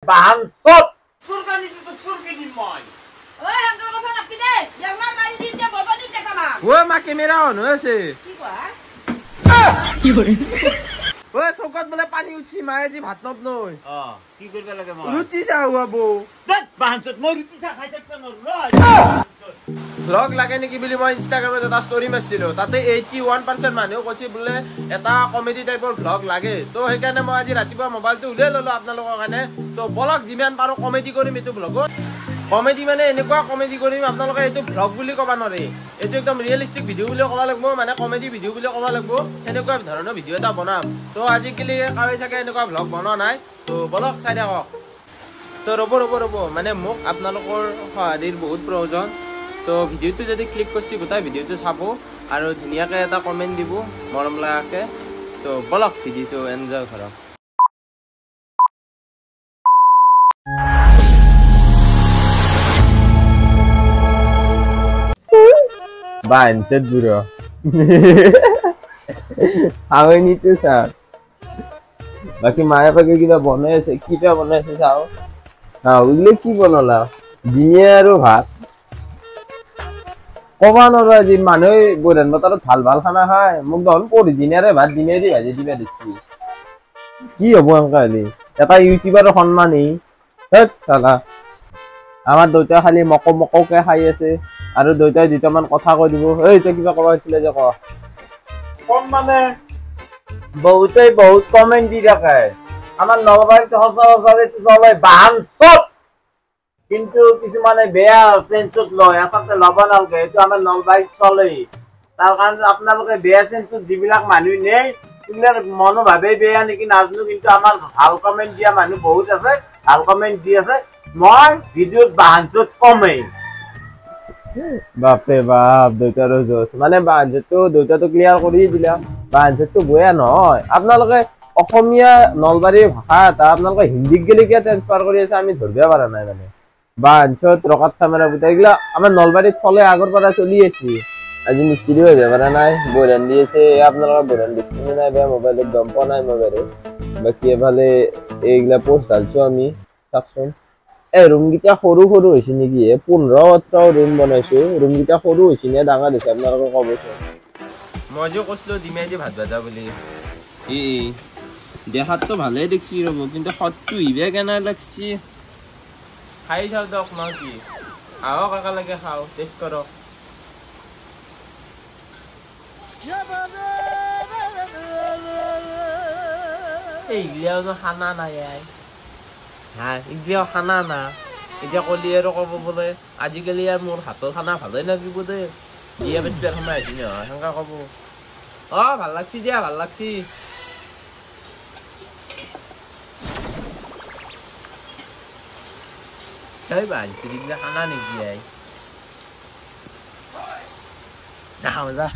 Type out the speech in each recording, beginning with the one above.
Bangsat! Surga itu tuh surga di moy. Oi, angka কথা নাপি দে। ইয়াৰ মাৰি দিতে বগনি দেখামা। ও মা ক্যামেরা অন হয়েছে কি কয়? কি করে ও চৌকত বলে পানি উঠছি মায়ে জি ভাত নব নই কি করবে লাগে মই? রুটি চাও আবো দেখ বাহানছত মই রুটি চা খাই থাকতে নরলো। ব্লগ লাগে নেকি বুলি মই ইনষ্টাগ্ৰামত এটা ষ্টৰি মাৰিছিলো তাতে 81% মানুহ কৈছে বোলে এটা কমেডি টাইপৰ ব্লগ লাগে তো সেইকাৰণে মই আজি ৰাতিপুৱা মোবাইলটো উলিয়াই ললো আপোনালোকৰ কাৰণে তো বলক যিমান পাৰো কমেডি কৰিম এইটো ব্লগত কমেডি মানে এনেকুৱা কমেডি কৰিম আপোনালোকে এইটো ব্লগ বুলি ক'ব নোৱাৰে এইটো একদম ৰিয়েলিষ্টিক ভিডিঅ' বুলি ক'ব লাগিব মানে কমেডি ভিডিঅ' বুলি ক'ব লাগিব সেনেকুৱা ধৰণৰ ভিডিঅ' এটা বনাম তো আজিকালি কাৱে চাগে এনেকুৱা ব্লগ বনোৱা নাই তো বলক চাই থাকক তো ৰ'ব মানে মোক আপোনালোকৰ সহায়ৰ বহুত প্ৰয়োজন তো ভিডিঅ'টো যদি ক্লিক কৰিছি গোটেই ভিডিঅ'টো চাব আৰু ধুনীয়াকৈ এটা কমেণ্ট দিব মৰম লগাকে তো বলক ভিডিঅ'টো এনজয় কৰক Bangsat bro. Aku ini tuh sah. Baki Maya pakai kita bonus, kita bonus sao? Nah, udah ki bonola. Jinnya bhat. Kawan orang di mana bulan motor thal bal khana hai. Mungkin pori jinnya bhat jinnya di aja di bedisi. Ki abu angka ini. Kata YouTuber honmani. Heh, salah. আমার দুটা খালি মকমককে খাই আছে আৰু দুটাই দুটামান কথা কৈ দিব এই যে কিবা ক'ব আছিল যে ক কম মানে বহুত কমেন্ট দি থাকে আমাৰ নববাই সহজে চলে বাহানসত কিন্তু কিছুমানে বেয়া সেন্সত লয় আচলতে লব নালগে এইটো আমাৰ নববাই চলে তাৰ কাৰণে আপোনালোকে বেয়া সেন্সত যিবিলাক মানুহ নেই তোমাৰ মনোভাৱে বেয়া নেকি নাজনো কিন্তু আমাৰ ভাল কমেন্ট দিয়া মানুহ বহুত আছে ভাল কমেন্ট দি আছে মই ভিডিওত বাহানসত কমে বাপে বাপ দুটাৰো জোস মানে বাহানসটো দুটাটো ক্লিয়াৰ কৰি দিলা বাহানসটো বয়া নহয় আপোনালোকে অসমীয়া নলবাৰী ভাষা এটা আপোনালোকে হিন্দীত গেলি কিয় ট্ৰান্সফাৰ কৰি আছে আমি ধৰিব পৰা নাই মানে বাহানসত ৰকাত কামেৰা বুটাইগলা আমাৰ নলবাৰীত চলে আগৰ পৰা চলি আছে আজি মিস্ত্ৰী হৈ যাব নাই বৰান দি আছে আপোনালোকে বৰান দিছে নাই বেয়া মোবাইলত গম পোৱা নাই মোবাইলত বাকি এফালে এইগলা পোষ্ট ঢালছো আমি চাকচোন এই ৰুম গিটা সৰু হৈছে নেকি 15-18 ৰুম বনাইছো ৰুম গিটা সৰু হৈছে নে ডাঙৰ হৈছে আপোনালোকে ক'বচোন মই যে কৈছিলো দিমে দি ভাত ভাজা বুলি দেখাত তো ভালেই দেখছি ৰব কিন্তু সৎটো ইবে কেনে লাগছি খাই চাও দক মই কি আও কাকা লাগে খাও টেষ্ট কৰক এইগিলাও খানা নাই হা ইগিলাও খানা না এতিয়া কলি আৰু ক'ব বোলে আজিকালি আৰু মোৰ হাতৰ খানা ভালেই লাগিব দে দিয়া বেটৰ খানা আহিছে নহয় সেনেকা ক'ব ভাল লাগছি দিয়া ভাল লাগছি সেই বাঞ্চি দিগলা খানা নেকি আই নাখাওঁ যা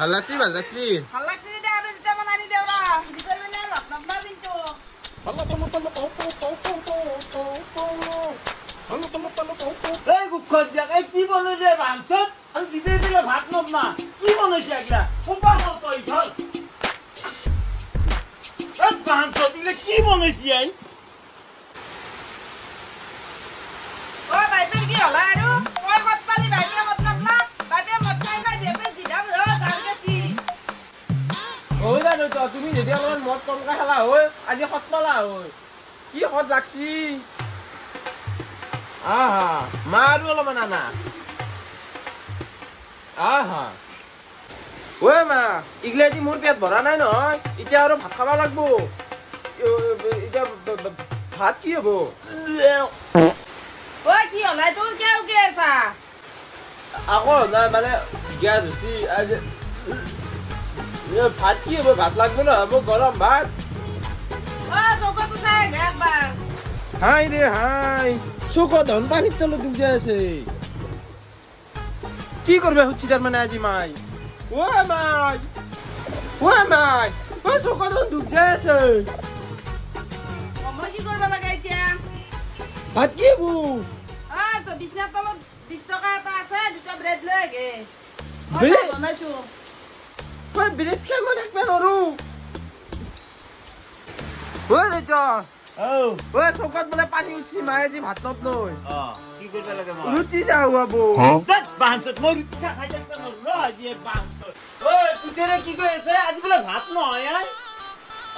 ভাল লাগছি দে আৰু দুটা মান আনি দেৱা দুটা মানে লগ নাম্বাৰ কিন্তু এই গুখত যাক এই কি বনে দে বাহানছত আৰু দিবে দিলে ভাত নব না কি বনাইছে একলা কোনবা তই ধর এই বাহানছত দিলে কি বনাইছে আই ও বাইবে কি হলা আৰু কই মত পালি বাইবে মত নাপলা বাইবে মত খাই খাই বেবে জিদা জান গেছি ওই জানো তো তুমি যদি অলপমান মদ কমকৈ খালা হয় আজি সৎ পালা হয় কি সৎ লাগছি আহা মা আৰু অলপমান আনা আহা ঐ মা ইগলাদি মোৰ পেট ভৰা নাই নহয় এতিয়া আৰু ভাত খাব লাগব এতিয়া ভাত কি হ'ব ও কি হলা তোৰ কেও কে আছা আকৌ নাই মানে গেছ হৈছে আজি ভাত কি হ'ব ভাত লাগব ন মোক গৰম ভাত চৌকত চাই একবাৰ হাই ৰে হাই চৌকত ধন পানীৰ তলত ডুব যাই আছে কি কৰবা খুজি তাৰমানে আজি মাই মাই চৌকত ধন ডুব যাই আছে মই কি কৰিব লাগে এতিয়া ভাত কি হ'ব তো বিছনাৰ তলত 20 টকা এটা আছে দুটা ব্ৰেড লৈ আগে ব্ৰেড বনাইছো ব্ৰেড খাই মই থাকবা নৰো ঐ ৰেজা ঔ ঐ চৌকাত বোলে পানী উঠছি মায়ে আজি ভাত নবনাই কি কৰিব লাগে মই ৰুটি চাহ খুৱাব বাঞ্চত মই ৰুটি চাহ খাই থাকিব নোৱাৰো আজি বাঞ্চত ঐ পুতেৰে কি কৈ আছে আজি বোলে ভাত নহয়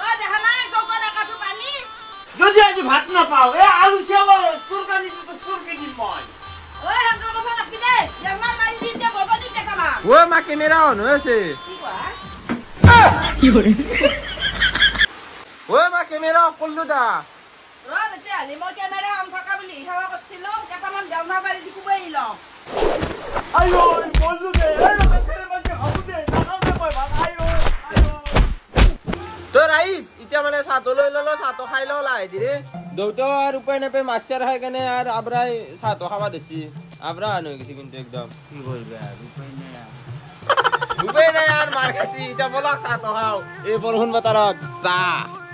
ঐ দেখা নাই চৌকাত একাঠু পানী যদি আজি ভাত নাপাও আলু চাউলৰ চুৰকানিটো চুৰকে দিম মই ঐ সেনেকা কথা নাপি দে ইয়াৰ মাৰি দি দে বগনি কেইটামান ঐ মা কেমেৰা অন হৈ আছে কি কোৱা ঐ মা কেমেৰা অফ কৰিলো দা তেতিয়াহ'লে মই কেমেৰা অন থকা বুলি সেৱা কৰিছিলো কেইটামান বেলনা পাৰি দি কোবাই লওঁ আইও বললো দে পুতেৰে বাজি খাবো দে নাখাও দে মই ভাত আইও তই ৰাইজ এতিয়া মানে চাহটো লৈ ললো চাহটো খাই লওঁ লাহে ধীৰে দেউতা আৰু উপায় নাপায় মাছ চাৰ খাই কেনে আৰু আবৰাই চাহটো খাবা দিছি আবৰা আন হৈ গৈছে কিন্তু একদম কি কৰিবি আৰু উপায় নাই আৰু মাৰ খাইছি এতিয়া বলক চাহটো খাওঁ এই বৰষুণ বতৰত চাহ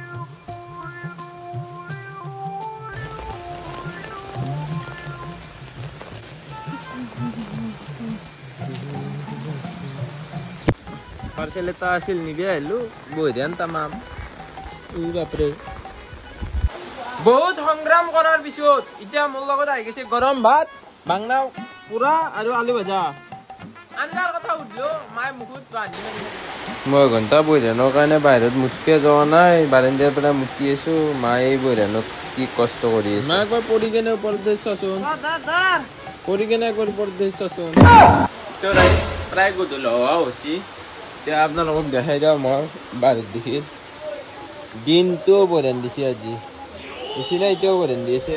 পাৰ্চেল এটা আছিল নিবি আহিলো বহিদান তামাম বাপৰে বহুত সংগ্ৰাম কৰাৰ পিছত এতিয়া মোৰ লগত আহি গৈছে গৰম ভাত বাংনা পুৰা আৰু আলু ভাজা আঞ্জাৰ কথা সুধিলো মায়ে মুখত বান্ধি মই ঘণ্টা বহিদানৰ কাৰণে বাহিৰত মুঠকে যোৱা নাই বাৰান্দাৰ পৰা মুঠি আছো মায়ে বহিদানত কি কষ্ট কৰি আছে মায়ে কয় পৰি কেনে ওপৰত চাচোন পৰি কেনে একবাৰ ওপৰত চাচোন প্ৰায় গধূলি হোৱা হৈছে এতিয়া আপোনালোকক দেখাই দিওঁ মই বাৰীত দেখি দিনটো বৰষুণ দিছে আজি দিছিলে এতিয়াও বৰষুণ দি আছে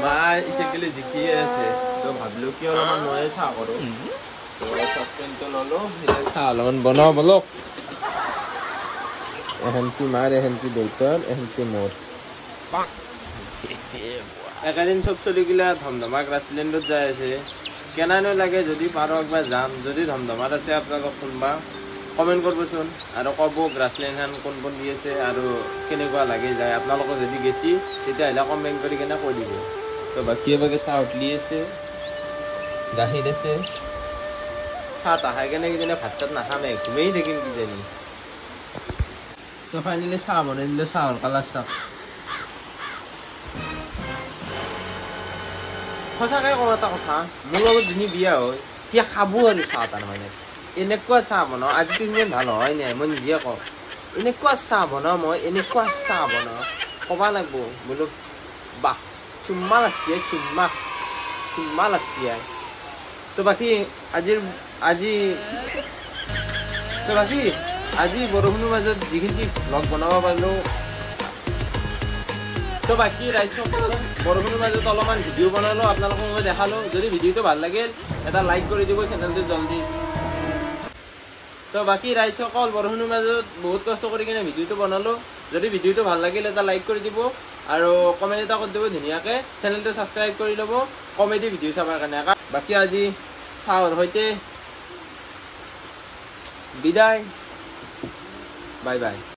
মা এতিয়া গেলি জিকিয়ে আছে তো ভাবিলো কি অলপমান ময়ে চাহ কৰো চচপেনটো ললো এতিয়া চাহ অলপমান বনাও বলক এহেনকি মাৰ এহেনকি দেউতাৰ এহেনকি মোৰ একেদিন চব চলিগিলা ধমধমা গ্ৰাছলেণ্ডত যাই আছে কেনানো লাগে যদি পাৰো একবাৰ যাম যদি ধমধমাত আছে আপোনালোক কোনোবা কমেণ্ট কৰিবচোন আৰু ক'ব গ্ৰাছলেণ্ডখন কোন কোন দি আছে আৰু কেনেকুৱা লাগে যায় আপোনালোকৰ যদি গেছি তেতিয়াহ'লে কমেণ্ট কৰি কেনে কৈ দিব তো বাকী এবাকে চাহ উঠলি আছে গাখীৰ আছে চাহ তাহ খাই কেনে কিজানি ভাত চাত নাখামে ঘুমেই থাকিম কিজানি তো ফাইনেলি চাহ বনাই দিলে চাহৰ কালাৰ চাহ সঁচাকৈ কওঁ এটা কথা মোৰ লগত যোনে বিয়া হয় সি খাব আৰু চাহ তাৰমানে এনেকুৱা চাহ বনাওঁ আজিতো ইমান ভাল হয় নাই মই নিজে কওঁ এনেকুৱা চাহ বনাওঁ মই এনেকুৱা চাহ বনাওঁ ক'বা লাগব বোলো বাহ চুম্মা লাগছি চুম্মা লাগছি তো বাকী আজি বৰষুণৰ মাজত যিখিনি ব্লগ বনাব পাৰিলোঁ তো বাকী ৰাইজসকল বৰষুণৰ মাজত অলপমান ভিডিঅ' বনালোঁ আপোনালোকক মই দেখালোঁ যদি ভিডিঅ'টো ভাল লাগিল এটা লাইক কৰি দিব চেনেলটো জলদি তো বাকী ৰাইজসকল বৰষুণৰ মাজত বহুত কষ্ট কৰি কিনে ভিডিঅ'টো বনালোঁ যদি ভিডিঅ'টো ভাল লাগিল এটা লাইক কৰি দিব আৰু কমেণ্ট এটা কৰি দিব ধুনীয়াকৈ চেনেলটো ছাবস্ক্ৰাইব কৰি ল'ব কমেডি ভিডিঅ' চাবৰ কাৰণে বাকী আজি চাহৰ সৈতে বিদায় বাই বাই